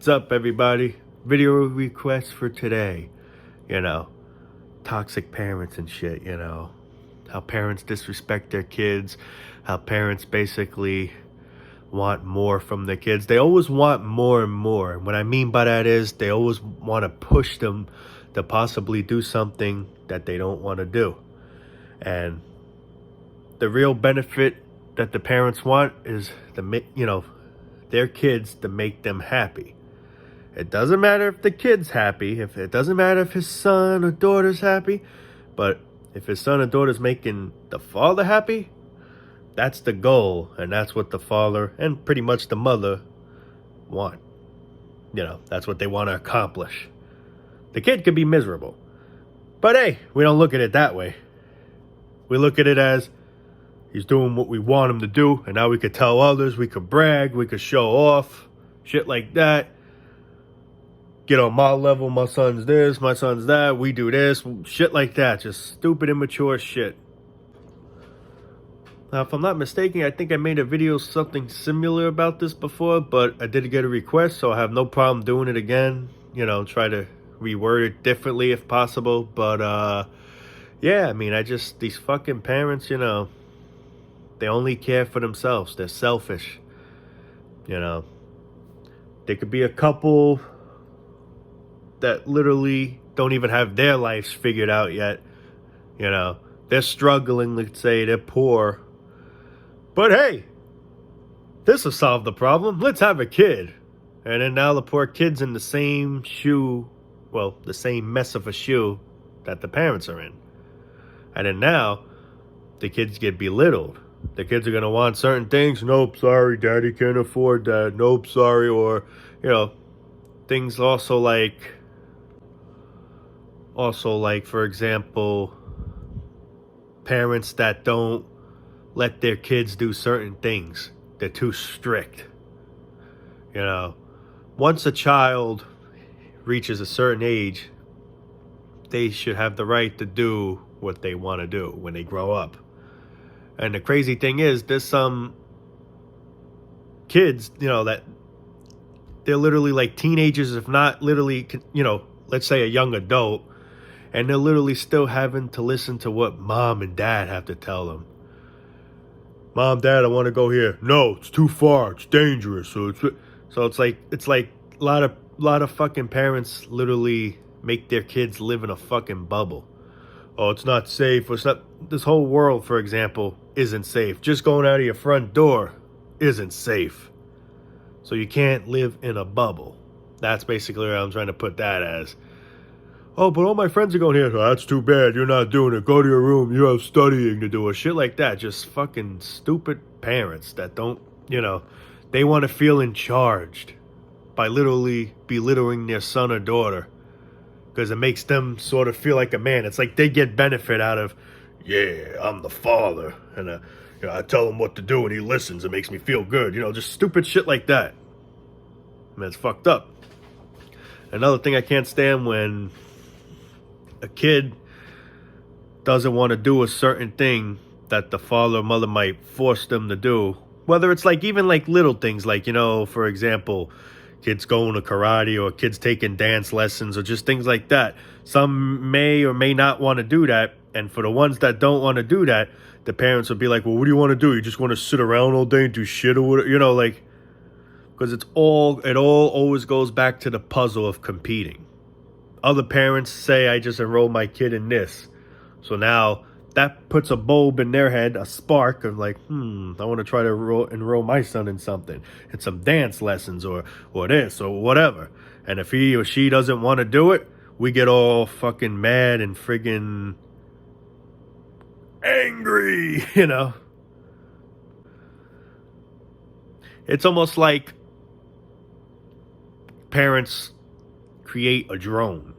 What's up, everybody? Video request for today. You know, toxic parents and shit, how parents disrespect their kids, how parents basically want more from their kids. They always want more and more. And what I mean by that is they always want to push them to possibly do something that they don't want to do. And the real benefit that the parents want is their kids to make them happy. It doesn't matter if the kid's happy, if it doesn't matter if his son or daughter's happy, but if his son or daughter's making the father happy, that's the goal, and that's what the father and pretty much the mother want. That's what they want to accomplish. The kid could be miserable, but hey, we don't look at it that way. We look at it as he's doing what we want him to do, and now we could tell others, we could brag, we could show off, shit like that. Get on my level, my son's this, my son's that, we do this, shit like that. Just stupid, immature shit. Now, if I'm not mistaken, I think I made a video something similar about this before, but I did get a request, so I have no problem doing it again. Try to reword it differently if possible. But, yeah, these fucking parents, they only care for themselves. They're selfish. They could be a couple that literally don't even have their lives figured out yet. They're struggling, let's say, they're poor. But hey, this will solve the problem. Let's have a kid. And then now the poor kid's in the same shoe, the same mess of a shoe that the parents are in. And then now, the kids get belittled. The kids are going to want certain things. Nope, sorry, daddy can't afford that. Nope, sorry. Or, things also like, for example, parents that don't let their kids do certain things. They're too strict. Once a child reaches a certain age, they should have the right to do what they want to do when they grow up. And the crazy thing is, there's some kids, that they're literally like teenagers, if not literally, let's say a young adult, and they're literally still having to listen to what mom and dad have to tell them. Mom, dad, I want to go here. No, it's too far. It's dangerous. So it's like a lot of fucking parents literally make their kids live in a fucking bubble. Oh, it's not safe. It's not. This whole world, for example, isn't safe. Just going out of your front door isn't safe. So you can't live in a bubble. That's basically what I'm trying to put that as. Oh, but all my friends are going here. Oh, that's too bad. You're not doing it. Go to your room. You have studying to do or shit like that. Just fucking stupid parents that don't, they want to feel in charge by literally belittling their son or daughter. Because it makes them sort of feel like a man. It's like they get benefit out of, yeah, I'm the father. And I tell him what to do and he listens. It makes me feel good. Just stupid shit like that. It's fucked up. Another thing I can't stand when a kid doesn't want to do a certain thing that the father or mother might force them to do. Whether it's even little things like, for example, kids going to karate or kids taking dance lessons or just things like that. Some may or may not want to do that. And for the ones that don't want to do that, the parents will be like, well, what do you want to do? You just want to sit around all day and do shit or whatever, because it all always goes back to the puzzle of competing. Other parents say, I just enrolled my kid in this. So now that puts a bulb in their head, a spark of I want to try to enroll my son in something. In some dance lessons or this or whatever. And if he or she doesn't want to do it, we get all fucking mad and friggin' angry, It's almost like parents create a drone.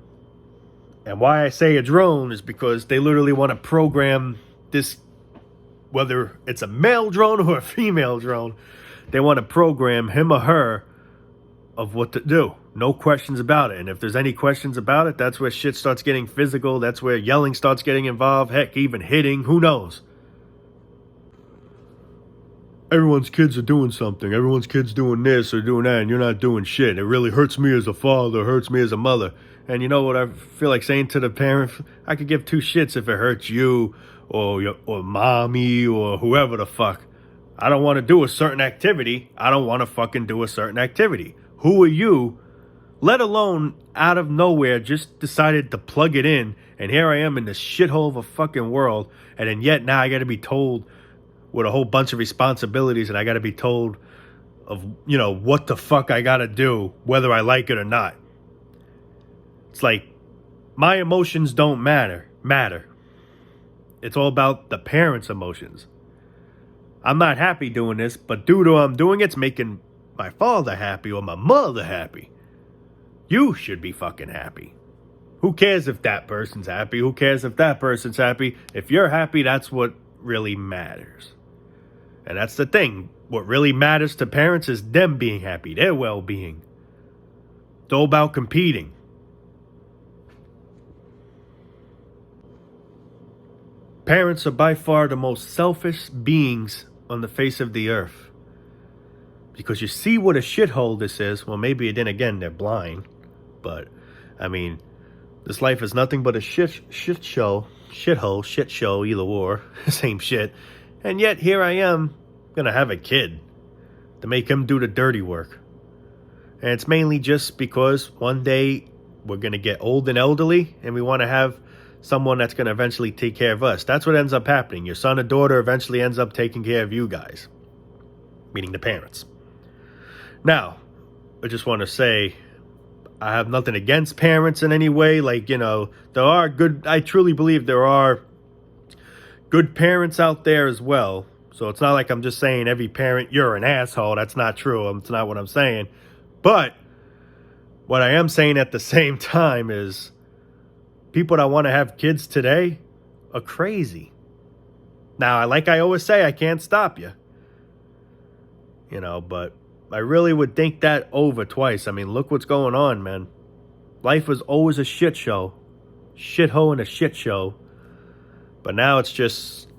And why I say a drone is because they literally want to program this, whether it's a male drone or a female drone, they want to program him or her of what to do. No questions about it. And if there's any questions about it, that's where shit starts getting physical. That's where yelling starts getting involved. Heck, even hitting. Who knows? everyone's kids are doing something. Everyone's kids doing this or doing that, and you're not doing shit. It really hurts me as a father, hurts me as a mother. And you know what I feel like saying to the parent? I could give two shits if it hurts you or mommy or whoever the fuck. I don't want to do a certain activity. I don't want to fucking do a certain activity. Who are you? Let alone out of nowhere just decided to plug it in, and here I am in this shithole of a fucking world, and then yet now I got to be told with a whole bunch of responsibilities, and I got to be told of, you know, what the fuck I got to do, whether I like it or not. It's like my emotions don't matter. It's all about the parents' emotions. I'm not happy doing this, but due to I'm doing it's making my father happy or my mother happy. You should be fucking happy. Who cares if that person's happy? Who cares if that person's happy? If you're happy, that's what really matters. And that's the thing. What really matters to parents is them being happy, their well-being. It's all about competing. Parents are by far the most selfish beings on the face of the earth. Because you see what a shithole this is. Well, maybe then again, they're blind. But, I mean, this life is nothing but a shithole, shit show, either or, same shit. And yet, here I am, gonna have a kid to make him do the dirty work. And it's mainly just because one day we're gonna get old and elderly, and we want to have someone that's gonna eventually take care of us. That's what ends up happening. Your son or daughter eventually ends up taking care of you guys, meaning the parents. Now, I just want to say, I have nothing against parents in any way. Like, you know, I truly believe there are good parents out there as well. So it's not like I'm just saying every parent, you're an asshole. That's not true. It's not what I'm saying. But what I am saying at the same time is people that want to have kids today are crazy. Now, like I always say, I can't stop you. You know, but I really would think that over twice. I mean, look what's going on, man. Life was always a shit show. Shithole and a shit show. But now it's just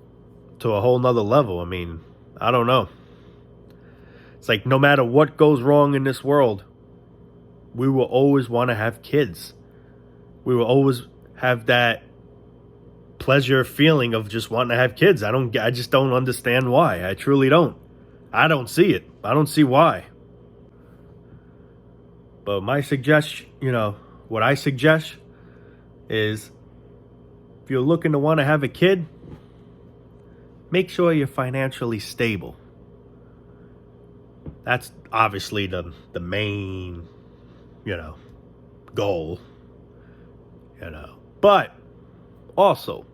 to a whole nother level. I mean, I don't know. It's like no matter what goes wrong in this world, we will always want to have kids. We will always have that pleasure feeling of just wanting to have kids. I just don't understand why. I truly don't. I don't see it. I don't see why. But my suggestion, what I suggest is if you're looking to want to have a kid, make sure you're financially stable. That's obviously the main, goal, But also,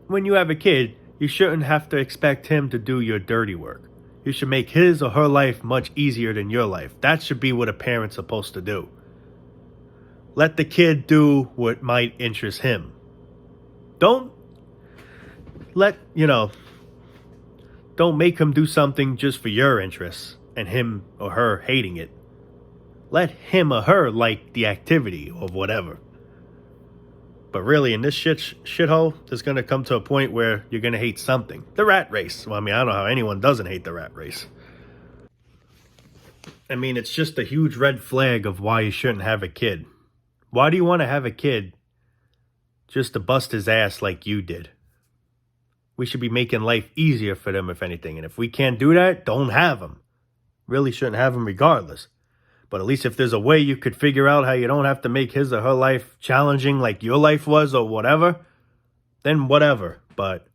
when you have a kid, you shouldn't have to expect him to do your dirty work. You should make his or her life much easier than your life. That should be what a parent's supposed to do. Let the kid do what might interest him. Don't make him do something just for your interests and him or her hating it. Let him or her like the activity or whatever. But really, in this shithole, there's going to come to a point where you're going to hate something. The rat race. Well, I mean, I don't know how anyone doesn't hate the rat race. I mean, it's just a huge red flag of why you shouldn't have a kid. Why do you want to have a kid just to bust his ass like you did? We should be making life easier for them, if anything. And if we can't do that, don't have them. Really shouldn't have them regardless. But at least if there's a way you could figure out how you don't have to make his or her life challenging like your life was or whatever, then whatever. But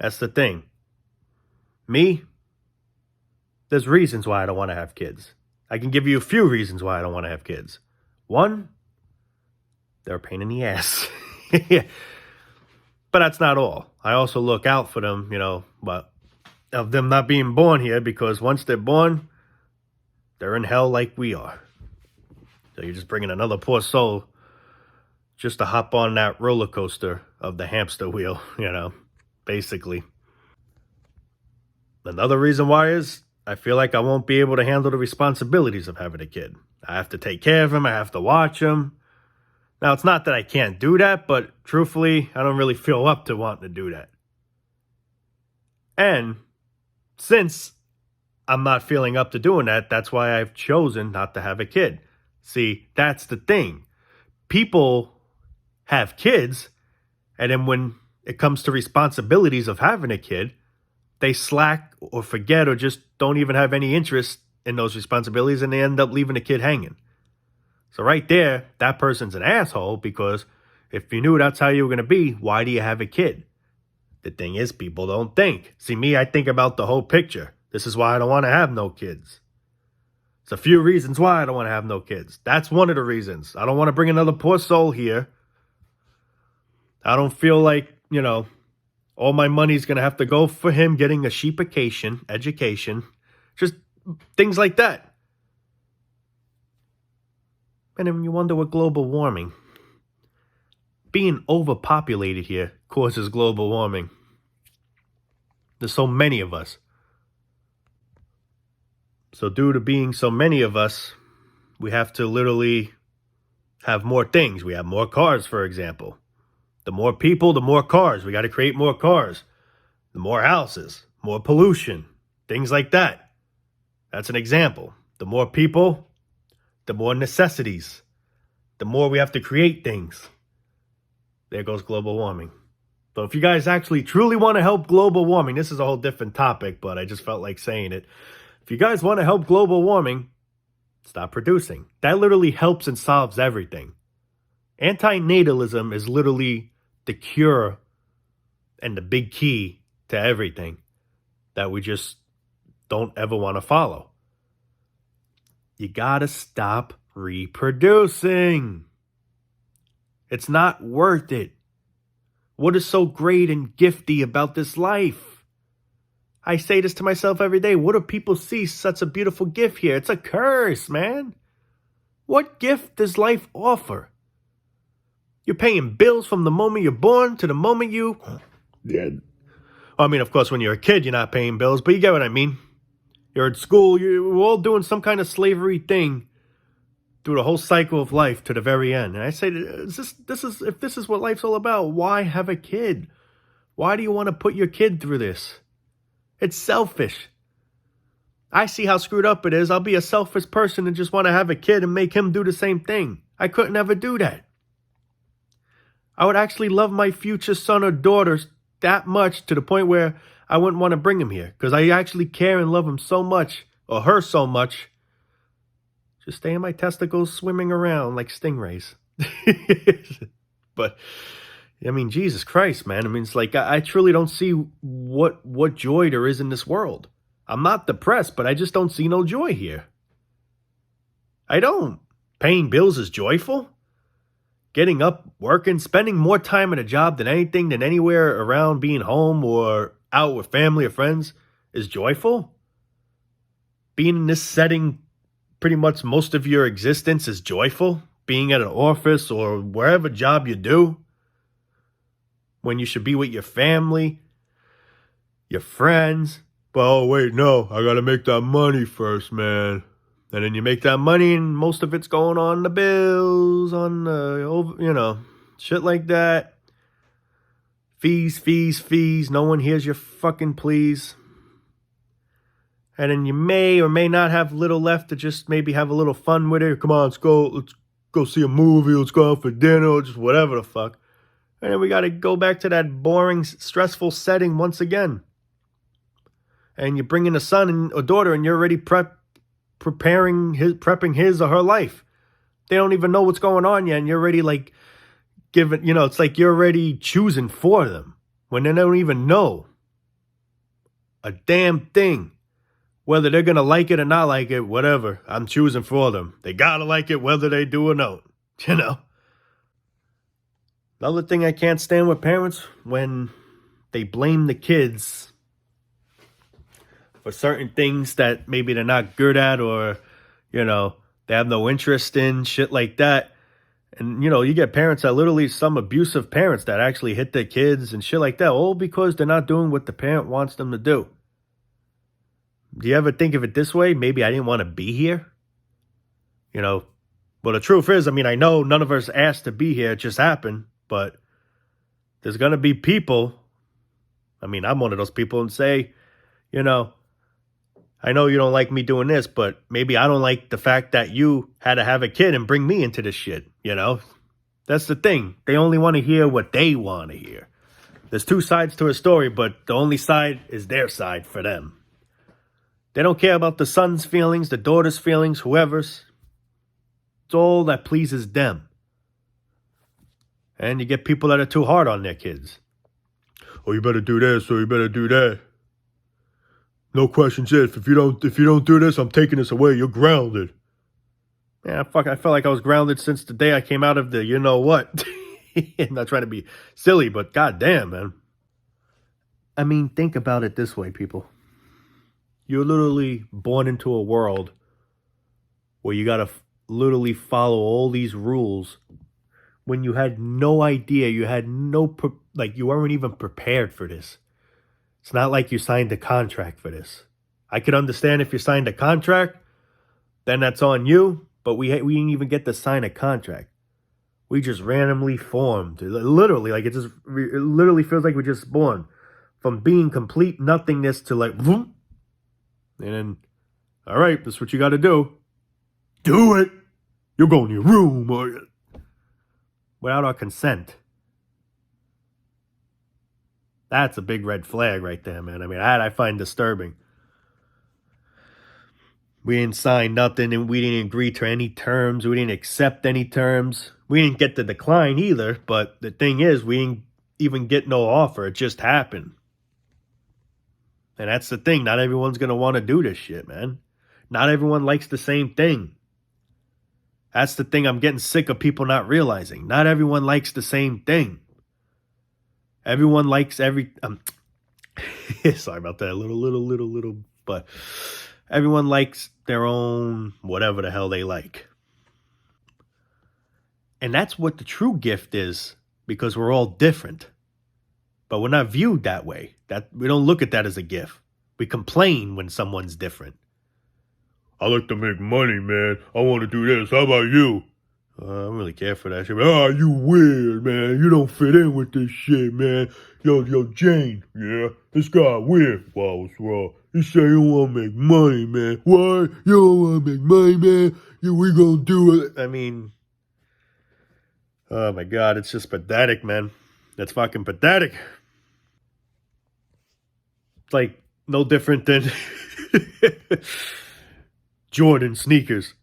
that's the thing. Me, there's reasons why I don't want to have kids. I can give you a few reasons why I don't want to have kids. One, they're a pain in the ass. But that's not all. I also look out for them, but of them not being born here, because once they're born, they're in hell like we are. So you're just bringing another poor soul just to hop on that roller coaster of the hamster wheel, basically. Another reason why is I feel like I won't be able to handle the responsibilities of having a kid. I have to take care of him. I have to watch him. Now, it's not that I can't do that, but truthfully, I don't really feel up to wanting to do that. And Since I'm not feeling up to doing that, that's why I've chosen not to have a kid. See, that's the thing. People have kids, and then when it comes to responsibilities of having a kid, they slack or forget or just don't even have any interest in those responsibilities, and they end up leaving the kid hanging. So right there, that person's an asshole, because if you knew that's how you were going to be, why do you have a kid? The thing is, people don't think. See, me, I think about the whole picture. This is why I don't want to have no kids. It's a few reasons why I don't want to have no kids. That's one of the reasons. I don't want to bring another poor soul here. I don't feel like, all my money's going to have to go for him getting a sheepication, education, just things like that. And then you wonder what global warming. Being overpopulated here causes global warming. There's so many of us. So due to being so many of us, we have to literally have more things. We have more cars, for example. The more people, the more cars. We got to create more cars. The more houses, more pollution, things like that. That's an example. The more people, the more necessities. The more we have to create things. There goes global warming. So if you guys actually truly want to help global warming, this is a whole different topic, but I just felt like saying it. If you guys want to help global warming, stop producing. That literally helps and solves everything. Antinatalism is literally the cure and the big key to everything that we just don't ever want to follow. You gotta stop reproducing. It's not worth it. What is so great and gifty about this life? I say this to myself every day. What do people see such a beautiful gift here? It's a curse, man. What gift does life offer? You're paying bills from the moment you're born to the moment you... dead. I mean, of course, when you're a kid, you're not paying bills, but you get what I mean. You're at school, we're all doing some kind of slavery thing through the whole cycle of life to the very end. And I say, if this is what life's all about, why have a kid? Why do you want to put your kid through this? It's selfish. I see how screwed up it is. I'll be a selfish person and just want to have a kid and make him do the same thing. I couldn't ever do that. I would actually love my future son or daughter that much to the point where I wouldn't want to bring him here, because I actually care and love him so much, or her so much. Just stay in my testicles swimming around like stingrays. But, I mean, Jesus Christ, man. I mean, it's like, I truly don't see what joy there is in this world. I'm not depressed, but I just don't see no joy here. I don't. Paying bills is joyful. Getting up, working, spending more time at a job than anything, than anywhere around being home or out with family or friends is joyful. Being in this setting pretty much most of your existence is joyful. Being at an office or wherever job you do, when you should be with your family, your friends. But oh wait, no, I gotta make that money first, man. And then you make that money and most of it's going on the bills, on the, shit like that. Fees. No one hears your fucking pleas. And then you may or may not have little left to just maybe have a little fun with it. Come on, let's go see a movie. Let's go out for dinner or just whatever the fuck. And then we got to go back to that boring, stressful setting once again. And you bring in a son and a daughter and you're already prepping his or her life. They don't even know what's going on yet, and you're already like giving, it's like you're already choosing for them when they don't even know a damn thing. Whether they're gonna like it or not like it, whatever, I'm choosing for them. They gotta like it whether they do or not. Another thing I can't stand with parents, when they blame the kids for certain things that maybe they're not good at, or, they have no interest in, shit like that. And, you get parents that literally, some abusive parents that actually hit their kids and shit like that, all because they're not doing what the parent wants them to do. Do you ever think of it this way? Maybe I didn't want to be here. Well, the truth is, I know none of us asked to be here. It just happened. But there's going to be people. I'm one of those people, and say, I know you don't like me doing this, but maybe I don't like the fact that you had to have a kid and bring me into this shit, you know? That's the thing. They only want to hear what they want to hear. There's two sides to a story, but the only side is their side for them. They don't care about the son's feelings, the daughter's feelings, whoever's. It's all that pleases them. And you get people that are too hard on their kids. Oh, you better do this, or you better do that. No questions asked. If you don't do this, I'm taking this away. You're grounded. Yeah, fuck. I felt like I was grounded since the day I came out of the you know what. I'm not trying to be silly, but goddamn, man. I mean, think about it this way, people. You're literally born into a world where you gotta literally follow all these rules when you had no idea, you had you weren't even prepared for this. It's not like you signed a contract for this. I could understand if you signed a contract, then that's on you, but we didn't even get to sign a contract. We just randomly formed. Literally, it literally feels like we're just born. From being complete nothingness to boom. And then, all right, that's what you got to do. Do it. You'll go in your room without our consent. That's a big red flag right there, man. I mean, that I find disturbing. We didn't sign nothing and we didn't agree to any terms. We didn't accept any terms. We didn't get the decline either. But the thing is, we didn't even get no offer. It just happened. And that's the thing. Not everyone's going to want to do this shit, man. Not everyone likes the same thing. That's the thing I'm getting sick of people not realizing. Not everyone likes the same thing. Everyone likes sorry about that. Little, but everyone likes their own whatever the hell they like. And that's what the true gift is, because we're all different. But we're not viewed that way. That we don't look at that as a gift. We complain when someone's different. I like to make money, man. I want to do this. How about you? I don't really care for that shit. Ah, you weird, man. You don't fit in with this shit, man. Yo, Jane. Yeah, this guy weird. Wow, what's wrong? You say you want to make money, man. What? You don't want to make money, man? We gonna do it. I mean, oh my God, it's just pathetic, man. That's fucking pathetic. It's like no different than Jordan sneakers.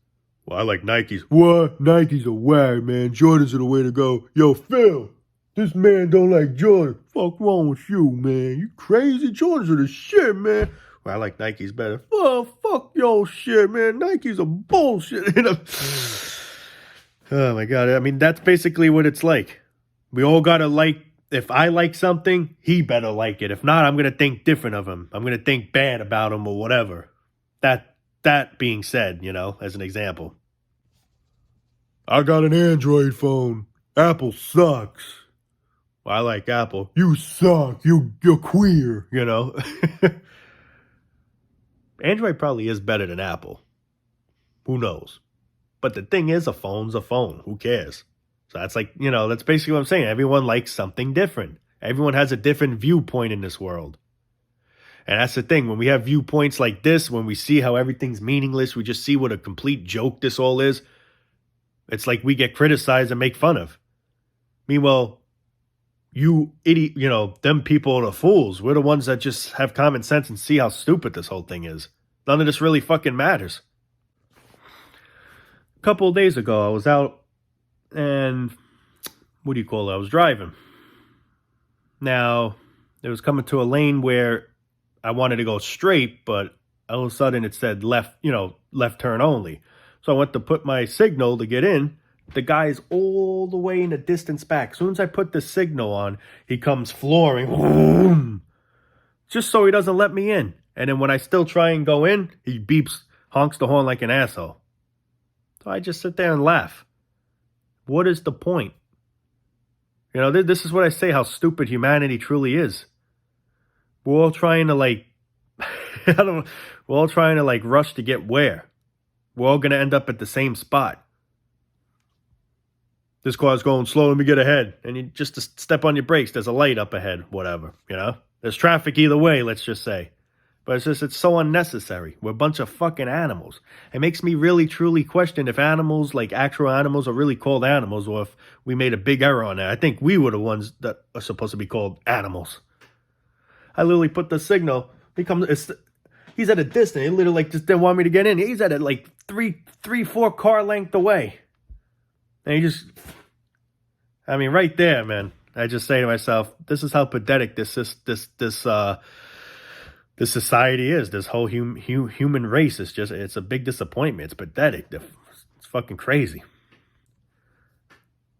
Well, I like Nikes. What? Nikes are whack, man. Jordans are the way to go. Yo, Phil, this man don't like Jordan. Fuck wrong with you, man? You crazy? Jordans are the shit, man. Well, I like Nikes better. Oh, fuck your shit, man. Nikes are bullshit. Oh, my God. I mean, that's basically what it's like. We all got to like, if I like something, he better like it. If not, I'm going to think different of him. I'm going to think bad about him or whatever. That being said, as an example. I got an Android phone. Apple sucks. Well, I like Apple. You suck. You're queer, Android probably is better than Apple. Who knows? But the thing is, a phone's a phone. Who cares? So that's that's basically what I'm saying. Everyone likes something different. Everyone has a different viewpoint in this world. And that's the thing. When we have viewpoints like this, when we see how everything's meaningless, we just see what a complete joke this all is. It's like we get criticized and make fun of. Meanwhile, you idiot, them people are the fools. We're the ones that just have common sense and see how stupid this whole thing is. None of this really fucking matters. A couple of days ago, I was out and, I was driving. Now, it was coming to a lane where I wanted to go straight, but all of a sudden it said left turn only. So I went to put my signal to get in. The guy's all the way in the distance back. As soon as I put the signal on, he comes flooring. Boom, just so he doesn't let me in. And then when I still try and go in, he beeps, honks the horn like an asshole. So I just sit there and laugh. What is the point? This is what I say, how stupid humanity truly is. We're all trying to we're all trying to rush to get where? We're all going to end up at the same spot. This car's going slow, let me get ahead. And you just step on your brakes, there's a light up ahead, whatever, There's traffic either way, let's just say. But it's so unnecessary. We're a bunch of fucking animals. It makes me really truly question if animals, like actual animals, are really called animals, or if we made a big error on that. I think we were the ones that are supposed to be called animals. I literally put the signal. He's at a distance. He literally like just didn't want me to get in. He's at it like four car length away. And he just, I mean, right there, man. I just say to myself, this is how pathetic this society is. This whole human race is just, it's a big disappointment. It's pathetic. It's fucking crazy.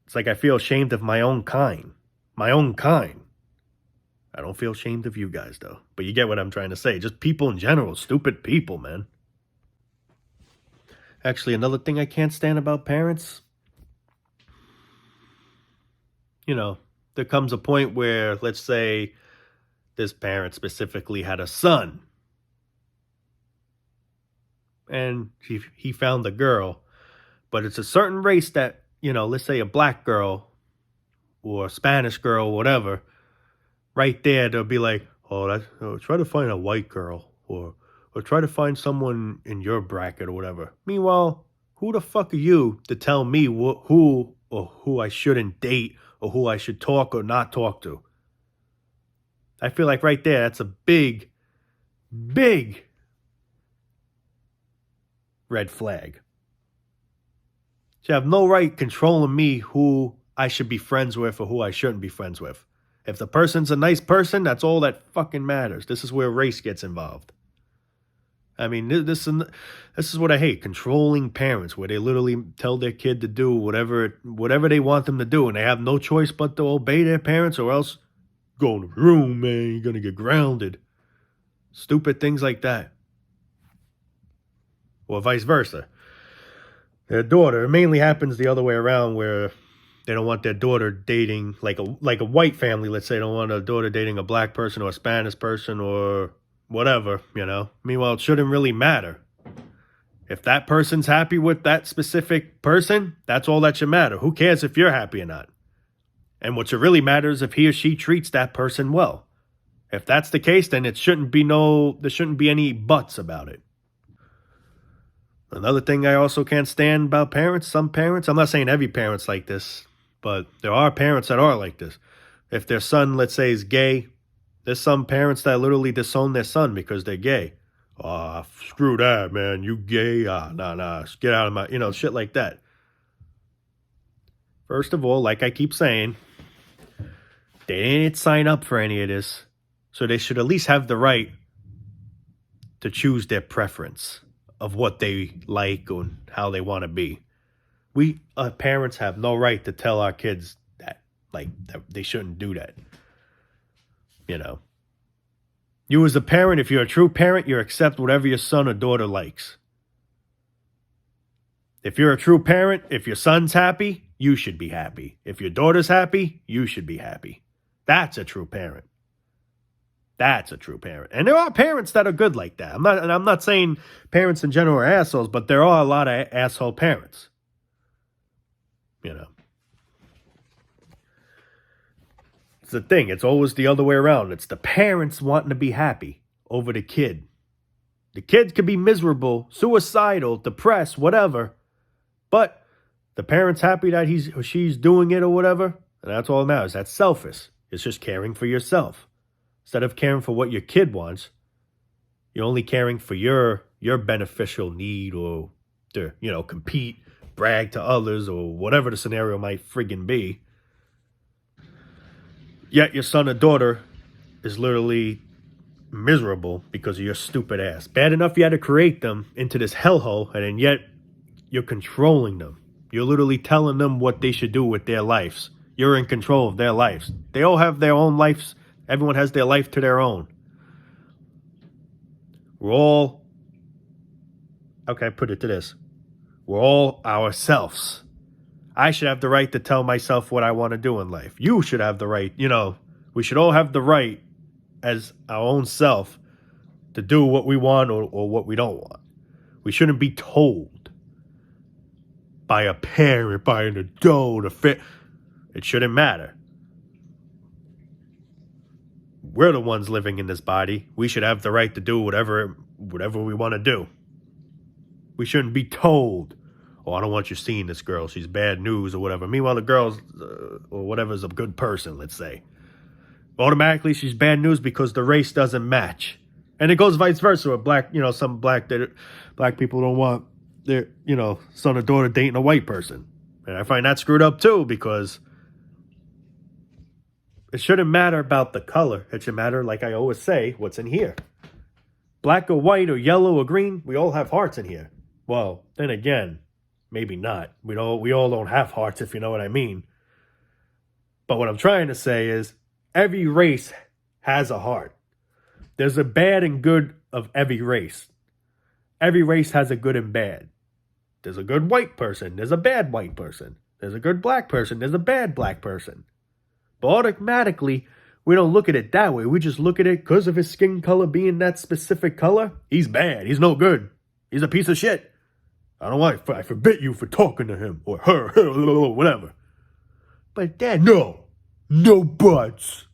It's like I feel ashamed of my own kind. My own kind. I don't feel ashamed of you guys, though. But you get what I'm trying to say. Just people in general. Stupid people, man. Actually, another thing I can't stand about parents, you know, there comes a point where, let's say, this parent specifically had a son. And he found a girl. But it's a certain race that, you know, let's say a black girl or a Spanish girl, whatever. Right there, they'll be like, try to find a white girl. Or try to find someone in your bracket or whatever. Meanwhile, who the fuck are you to tell me who I shouldn't date or who I should talk or not talk to? I feel like right there, that's a big, big red flag. You have no right controlling me who I should be friends with or who I shouldn't be friends with. If the person's a nice person, that's all that fucking matters. This is where race gets involved. I mean, this is what I hate. Controlling parents, where they literally tell their kid to do whatever they want them to do, and they have no choice but to obey their parents, or else go in the room, man. You're gonna get grounded. Stupid things like that. Or vice versa. Their daughter, it mainly happens the other way around, where they don't want their daughter dating, like a white family, let's say, don't want a daughter dating a black person or a Spanish person or whatever, you know. Meanwhile, it shouldn't really matter. If that person's happy with that specific person, that's all that should matter. Who cares if you're happy or not? And what should really matter is if he or she treats that person well. If that's the case, then there shouldn't be any buts about it. Another thing I also can't stand about parents, some parents, I'm not saying every parent's like this, but there are parents that are like this. If their son, let's say, is gay, there's some parents that literally disown their son because they're gay. Screw that, man. You gay? Nah. Get out of my, shit like that. First of all, like I keep saying, they didn't sign up for any of this. So they should at least have the right to choose their preference of what they like and how they want to be. We parents have no right to tell our kids that they shouldn't do that. You know. You as a parent, if you're a true parent, you accept whatever your son or daughter likes. If you're a true parent, if your son's happy, you should be happy. If your daughter's happy, you should be happy. That's a true parent. That's a true parent. And there are parents that are good like that. I'm not saying parents in general are assholes, but there are a lot of asshole parents. You know. It's the thing. It's always the other way around. It's the parents wanting to be happy over the kid. The kid could be miserable, suicidal, depressed, whatever. But the parent's happy that he's or she's doing it or whatever. And that's all that matters. That's selfish. It's just caring for yourself. Instead of caring for what your kid wants, you're only caring for your beneficial need or to, compete, brag to others or whatever the scenario might friggin' be. Yet your son or daughter is literally miserable because of your stupid ass. Bad enough you had to create them into this hellhole, and then yet you're controlling them. You're literally telling them what they should do with their lives. You're in control of their lives. They all have their own lives. Everyone has their life to their own. We're all, okay, put it to this. We're all ourselves. I should have the right to tell myself what I want to do in life. You should have the right, we should all have the right as our own self to do what we want or what we don't want. We shouldn't be told by a parent, by an adult, it shouldn't matter. we're the ones living in this body. We should have the right to do whatever we want to do. We shouldn't be told, oh, I don't want you seeing this girl. She's bad news or whatever. Meanwhile, the girl's or whatever is a good person, let's say. Automatically, she's bad news because the race doesn't match. And it goes vice versa with black, some black people don't want their, son or daughter dating a white person. And I find that screwed up too, because it shouldn't matter about the color. It should matter, like I always say, what's in here. Black or white or yellow or green, we all have hearts in here. Well, then again, maybe not. We all don't have hearts, if you know what I mean. But what I'm trying to say is every race has a heart. There's a bad and good of every race. Every race has a good and bad. There's a good white person. There's a bad white person. There's a good black person. There's a bad black person. But automatically, we don't look at it that way. We just look at it because of his skin color being that specific color. He's bad. He's no good. He's a piece of shit. I don't want. I forbid you for talking to him or her, whatever. But Dad, no buts.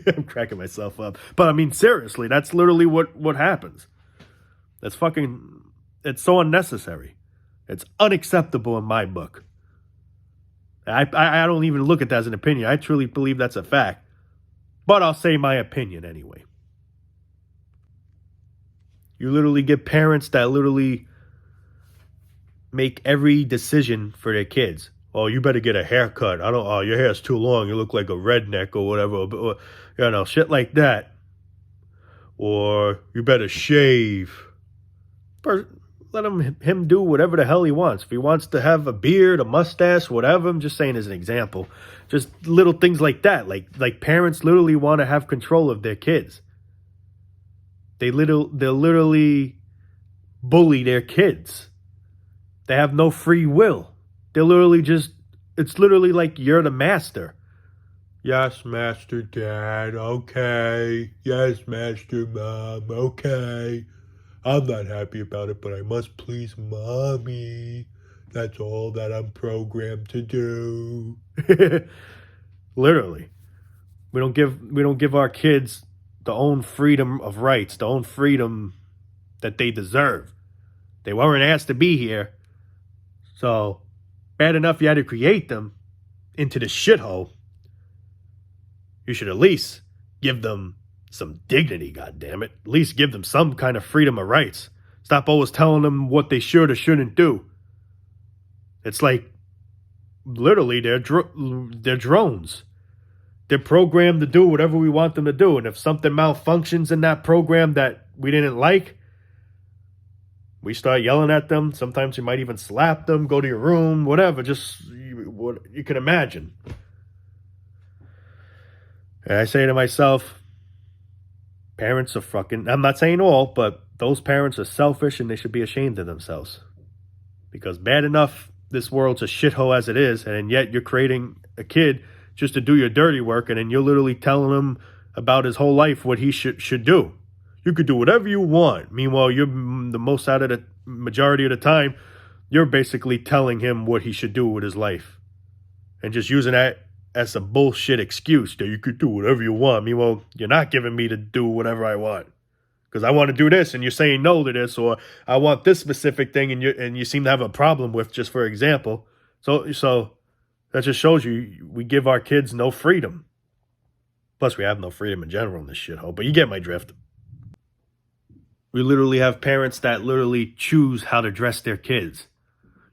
I'm cracking myself up. But I mean, seriously, that's literally what happens. It's so unnecessary. It's unacceptable in my book. I don't even look at that as an opinion. I truly believe that's a fact. But I'll say my opinion anyway. You literally get parents that literally make every decision for their kids. Oh, you better get a haircut. Your hair's too long. You look like a redneck or whatever. Or, shit like that. Or you better shave. Let him do whatever the hell he wants. If he wants to have a beard, a mustache, whatever, I'm just saying as an example. Just little things like that. Like parents literally want to have control of their kids. They'll literally bully their kids. They have no free will. They're literally it's literally like you're the master. Yes, Master Dad, okay. Yes, Master Mom, okay. I'm not happy about it, but I must please Mommy. That's all that I'm programmed to do. Literally. We don't give our kids the own freedom of rights, the own freedom that they deserve. They weren't asked to be here. So, bad enough you had to create them into the shithole. You should at least give them some dignity, goddammit. At least give them some kind of freedom of rights. Stop always telling them what they should or shouldn't do. It's like, literally, they're drones. They're programmed to do whatever we want them to do. And if something malfunctions in that program that we didn't like, we start yelling at them. Sometimes you might even slap them, go to your room, whatever. Just what you can imagine. And I say to myself, parents are fucking, I'm not saying all, but those parents are selfish and they should be ashamed of themselves. Because bad enough this world's a shithole as it is, and yet you're creating a kid just to do your dirty work, and then you're literally telling him about his whole life what he should do. You could do whatever you want. Meanwhile, you're the most out of the majority of the time, you're basically telling him what he should do with his life. And just using that as a bullshit excuse that you could do whatever you want. Meanwhile, you're not giving me to do whatever I want. Because I want to do this and you're saying no to this, or I want this specific thing and you seem to have a problem with, just for example. So that just shows you we give our kids no freedom. Plus, we have no freedom in general in this shithole. But you get my drift. We literally have parents that literally choose how to dress their kids.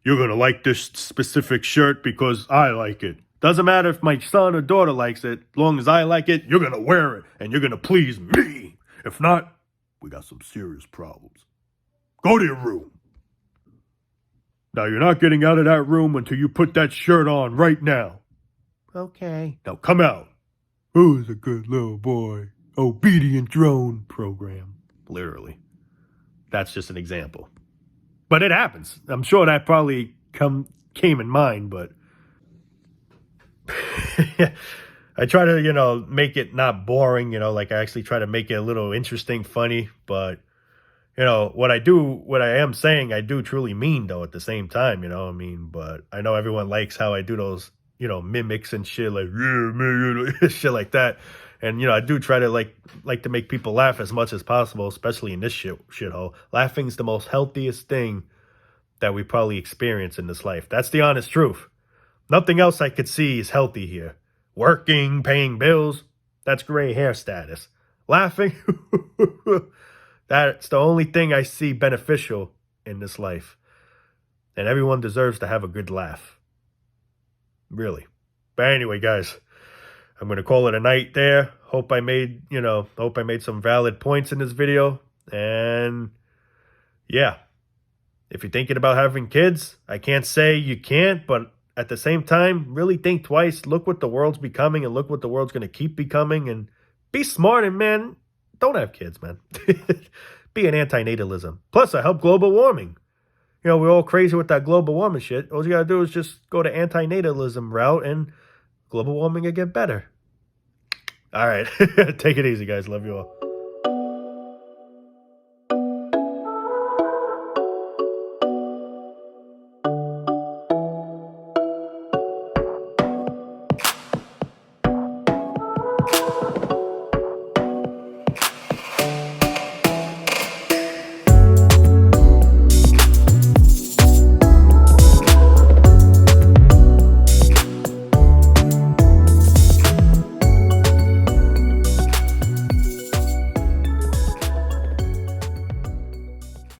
You're going to like this specific shirt because I like it. Doesn't matter if my son or daughter likes it. As long as I like it, you're going to wear it. And you're going to please me. If not, we got some serious problems. Go to your room. Now, you're not getting out of that room until you put that shirt on right now. Okay. Now, come out. Who's a good little boy? Obedient drone program. Literally. That's just an example. But it happens. I'm sure that probably came in mind, but I try to, make it not boring, like I actually try to make it a little interesting, funny, but, what I am saying, I do truly mean, though, at the same time, but I know everyone likes how I do those, mimics and shit, like, yeah, man, shit like that. And I do try to like to make people laugh as much as possible, especially in this shithole. Laughing's the most healthiest thing that we probably experience in this life. That's the honest truth. Nothing else I could see is healthy here. Working, paying bills, that's gray hair status. Laughing, that's the only thing I see beneficial in this life. And everyone deserves to have a good laugh. Really. But anyway, guys, I'm going to call it a night there. Hope I made some valid points in this video. And yeah, if you're thinking about having kids, I can't say you can't, but at the same time, really think twice. Look what the world's becoming and look what the world's going to keep becoming, and be smart, and man, don't have kids, man. Be an anti-natalism. Plus, I help global warming. We're all crazy with that global warming shit. All you got to do is just go to anti-natalism route and global warming will get better. All right. Take it easy, guys. Love you all.